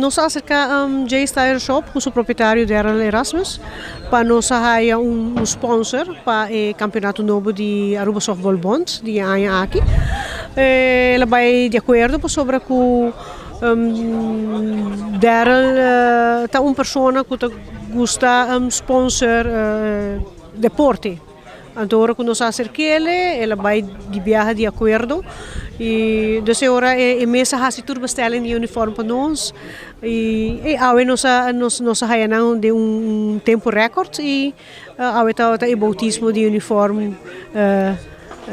Nós acerca Jay's Tire Shop, o proprietário dela Erasmus, para nós haya sponsor para o campeonato novo de Aruba Softball Bonds de ano aqui. Ela vai de acordo sobre que Daryl tá pessoa que gosta sponsor deporte. Então, quando nós acercamos ela vai de viagem de acordo e dessa hora a mesa has tur bestellen de uniforme para nós e awe nós haianang de tempo recorde e awe tá o bautismo de uniforme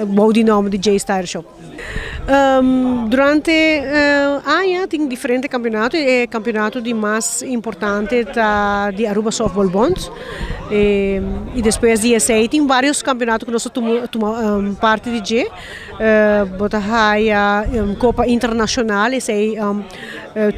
bau de nome de Jay's Tire Shop. Durante ano tem diferentes campeonatos, o campeonato de mais importante de Aruba Softball Bonds e depois de esse tem vários campeonatos que nós tomamos parte de Jay, a Copa Internacional, esse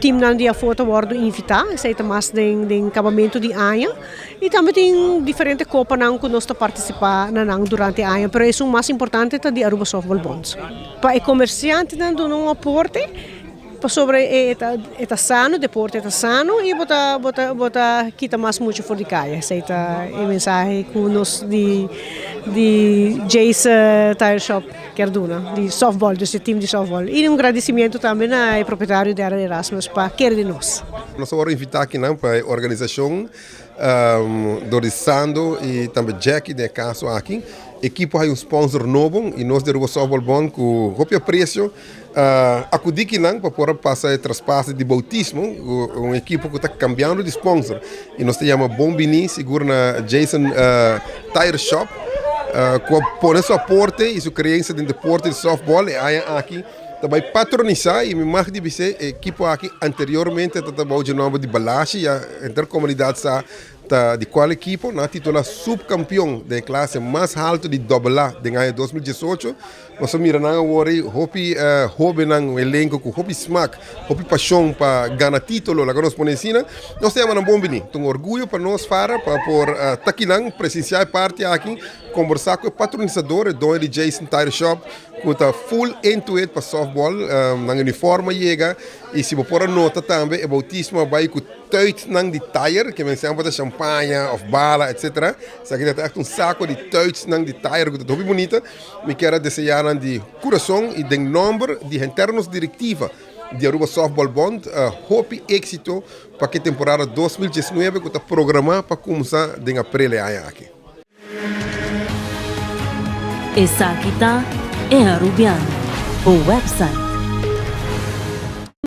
time não dia foto bordo invitado, esse é mais de acabamento de ano e também tem diferentes copas que nós participar durante o ano, mas o mais importante é de Aruba Softball Bonds. Para o comerciante dando um aporte sobre é sano, deporte é sano e bota quita mais muito fora de casa. Essa é a mensagem que nós de Jay's Tire Shop quer dar, de softball, desse time de softball. E agradecimento também ao proprietário da Erasmus para querer de nós. Nós vamos invitar aqui para a organização do Sando e também Jackie, de caso aqui. A equipe tem sponsor novo e nós derrubamos o Softball Bond com o preço. Acudir aqui para poder passar o traspasse de bautismo, uma equipe que está cambiando de sponsor. E nós temos Bombini, seguro na Jason Tire Shop, com por seu aporte e sua criança de deporte de softball. E aqui também patronizar e me marca de você a equipe aqui anteriormente estava de nome de Balashi, a intercomunidade está de qual equipe na titula subcampeão da classe mais alta de AA de ano 2018. Nós miramos agora hobby nang elenco com hobby smack, hobby paixão para ganhar título lá que nós podemos ensinar. Nós temos um bom bem, um orgulho para nós para por taquinang presenciar parte aqui, conversar com o patronizador de Jason Tire Shop, que está full end-to-end para softball, na uniforme chega e se for nota também o bautismo vai com tuit nang de tire, que mencionamos de champanhe, of bala, etc. Isso aqui é saco de tuit nang de tire, que é muito bonita. Me quero desejar de coração e de nome de internos diretiva de Aruba Softball Bond, hope êxito para que a temporada 2019 que está programada para começar em abril aqui. Essa aqui é Arubiano, o website